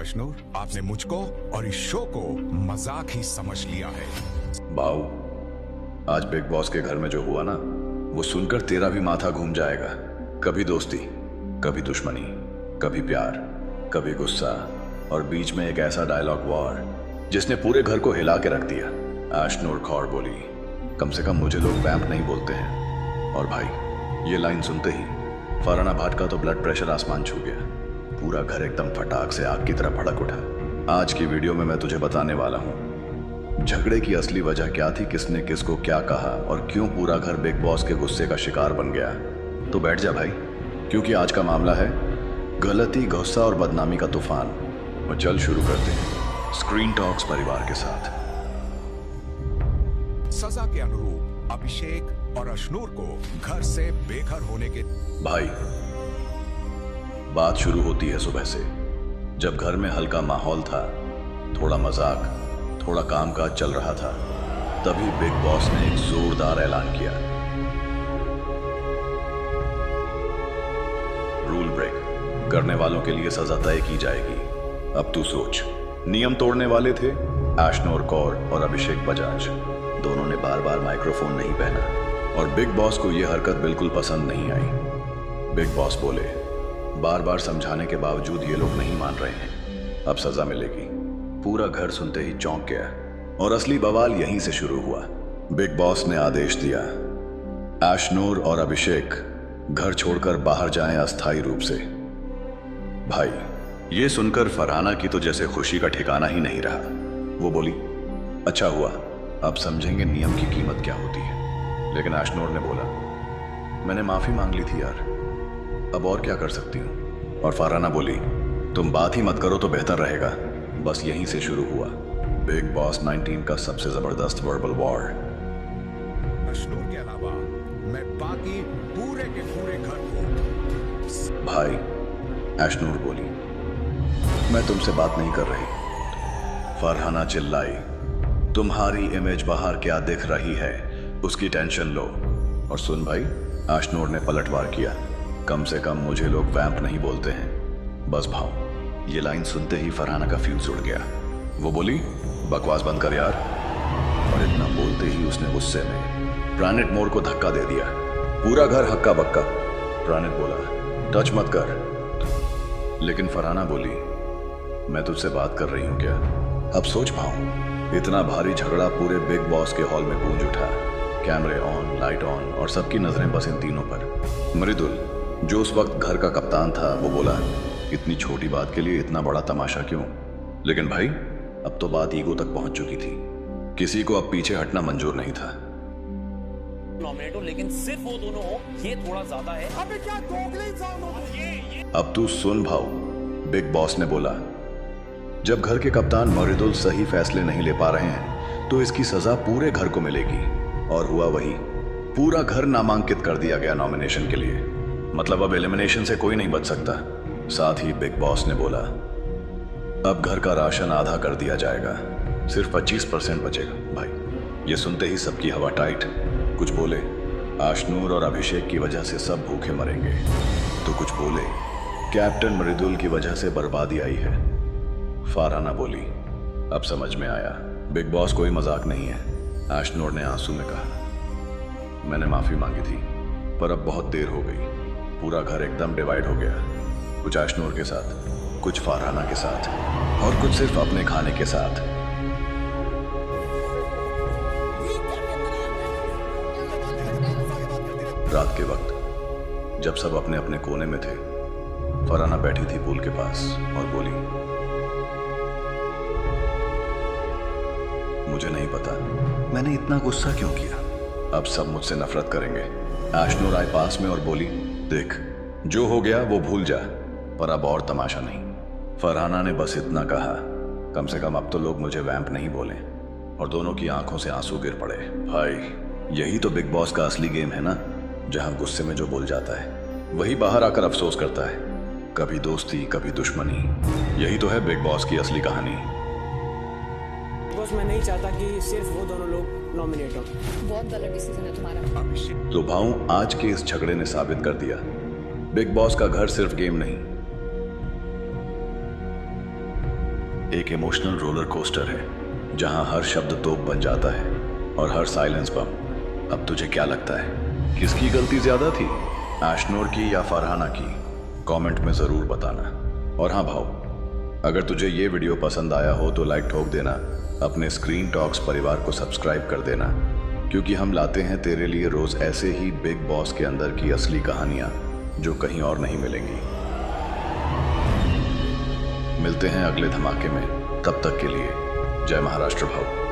अशनूर, आपने मुझको और इस शो को मजाक ही समझ लिया है। भाऊ, आज बिग बॉस के घर में जो हुआ ना, वो सुनकर तेरा भी माथा घूम जाएगा। कभी दोस्ती, कभी दुश्मनी, कभी प्यार, कभी गुस्सा, और बीच में एक ऐसा डायलॉग वॉर जिसने पूरे घर को हिला के रख दिया। अशनूर खौर बोली, कम से कम मुझे लोग वैम्प नहीं बोलते हैं। और भाई, ये लाइन सुनते ही फरहाना भाट का तो ब्लड प्रेशर आसमान छू गया। पूरा घर एकदम फटाक से आग की तरह भड़क उठा। आज की वीडियो में मैं तुझे बताने वाला हूँ झगड़े की असली वजह क्या थी, किसने किसको क्या कहा, और क्यों पूरा घर बिग बॉस के गुस्से का शिकार बन गया। तो बैठ जा भाई, क्योंकि आज का मामला है गलती, गुस्सा और बदनामी का तूफान। और चल शुरू करते हैं स्क्रीन टॉक्स परिवार के साथ। सजा के अनुरूप अभिषेक और अशनूर को घर से बेघर होने के भाई, बात शुरू होती है सुबह से, जब घर में हल्का माहौल था, थोड़ा मजाक, थोड़ा कामकाज चल रहा था। तभी बिग बॉस ने एक जोरदार ऐलान किया, रूल ब्रेक करने वालों के लिए सजा तय की जाएगी। अब तू सोच, नियम तोड़ने वाले थे अशनूर कौर और अभिषेक बजाज। दोनों ने बार बार माइक्रोफोन नहीं पहना और बिग बॉस को यह हरकत बिल्कुल पसंद नहीं आई। बिग बॉस बोले, बार बार समझाने के बावजूद ये लोग नहीं मान रहे हैं, अब सजा मिलेगी। पूरा घर सुनते ही चौंक गया और असली बवाल यहीं से शुरू हुआ। बिग बॉस ने आदेश दिया, अशनूर और अभिषेक घर छोड़कर बाहर जाएं अस्थायी रूप से। भाई, ये सुनकर फरहाना की तो जैसे खुशी का ठिकाना ही नहीं रहा। वो बोली, अच्छा हुआ, अब समझेंगे नियम की कीमत क्या होती है। लेकिन अशनूर ने बोला, मैंने माफी मांग ली थी यार, अब और क्या कर सकती हूँ। और फरहाना बोली, तुम बात ही मत करो तो बेहतर रहेगा। बस यहीं से शुरू हुआ बिग बॉस 19 का सबसे जबरदस्त वर्बल वॉर। अशनूर के अलावा मैं बाकी पूरे के पूरे घर को। भाई, अशनूर बोली, मैं तुमसे बात नहीं कर रही। फरहाना चिल्लाई, तुम्हारी इमेज बाहर क्या दिख रही है, उसकी टेंशन लो। और सुन भाई, अशनूर ने पलटवार किया, कम से कम मुझे लोग वैम्प नहीं बोलते हैं। बस भाव, ये लाइन सुनते ही फरहाना का फ्यूज उड़ गया। वो बोली, बकवास बंद कर यार। और इतना बोलते ही उसने गुस्से में प्लानेट मोर को धक्का दे दिया। पूरा घर हक्का बक्का। प्लानेट बोला, टच मत कर। लेकिन फरहाना बोली, मैं तुझसे बात कर रही हूं क्या। अब सोच भाव, इतना भारी झगड़ा पूरे बिग बॉस के हॉल में गूंज उठा। कैमरे ऑन, लाइट ऑन, और सबकी नजरें बस इन तीनों पर। मृदुल, जो उस वक्त घर का कप्तान था, वो बोला, इतनी छोटी बात के लिए इतना बड़ा तमाशा क्यों। लेकिन भाई, अब तो बात ईगो तक पहुंच चुकी थी। किसी को अब पीछे हटना मंजूर नहीं था। नॉमिनेट हो, लेकिन सिर्फ वो दोनों हो, ये थोड़ा ज्यादा है। अबे क्या दोगले इंसान हो ये। अब तू सुन भाऊ, बिग बॉस ने बोला, जब घर के कप्तान मृदुल सही फैसले नहीं ले पा रहे हैं तो इसकी सजा पूरे घर को मिलेगी। और हुआ वही, पूरा घर नामांकित कर दिया गया नॉमिनेशन के लिए। मतलब अब एलिमिनेशन से कोई नहीं बच सकता। साथ ही बिग बॉस ने बोला, अब घर का राशन आधा कर दिया जाएगा, सिर्फ 25% बचेगा। भाई, ये सुनते ही सबकी हवा टाइट। कुछ बोले, अशनूर और अभिषेक की वजह से सब भूखे मरेंगे, तो कुछ बोले, कैप्टन मृदुल की वजह से बर्बादी आई है। फरहाना बोली, अब समझ में आया, बिग बॉस कोई मजाक नहीं है। अशनूर ने आंसू में कहा, मैंने माफी मांगी थी, पर अब बहुत देर हो गई। पूरा घर एकदम डिवाइड हो गया, कुछ अशनूर के साथ, कुछ फरहाना के साथ, और कुछ सिर्फ अपने खाने के साथ। रात के वक्त जब सब अपने अपने कोने में थे, फरहाना बैठी थी पूल के पास और बोली, मुझे नहीं पता मैंने इतना गुस्सा क्यों किया। अब सब मुझसे नफरत करेंगे। अशनूर आई पास में और बोली, देख, जो हो गया वो भूल जा, पर अब और तमाशा नहीं। फरहाना ने बस इतना कहा, कम से कम अब तो लोग मुझे वैम्प नहीं बोले। और दोनों की आंखों से आंसू गिर पड़े। भाई, यही तो बिग बॉस का असली गेम है ना, जहां गुस्से में जो बोल जाता है वही बाहर आकर अफसोस करता है। कभी दोस्ती, कभी दुश्मनी, यही तो है बिग बॉस की असली कहानी। बॉस, मैं नहीं चाहता कि सिर्फ वो दोनों लोग नॉमिनेट हो। बहुत गलत डिसीजन है तुम्हारा। तो भाऊ, आज के इस झगड़े ने साबित कर दिया, बिग बॉस का घर सिर्फ गेम नहीं, एक इमोशनल रोलर कोस्टर है जहां हर शब्द तोप बन जाता है और हर साइलेंस बम। अब तुझे क्या लगता है किसकी गलती ज्यादा थी, एशनोर की या फरहाना की? कमेंट में जरूर बताना। और हाँ भाव, अगर तुझे ये वीडियो पसंद आया हो तो लाइक ठोक देना। अपने स्क्रीन टॉक्स परिवार को सब्सक्राइब कर देना, क्योंकि हम लाते हैं तेरे लिए रोज ऐसे ही बिग बॉस के अंदर की असली कहानियां जो कहीं और नहीं मिलेंगी। मिलते हैं अगले धमाके में, तब तक के लिए जय महाराष्ट्र भाव।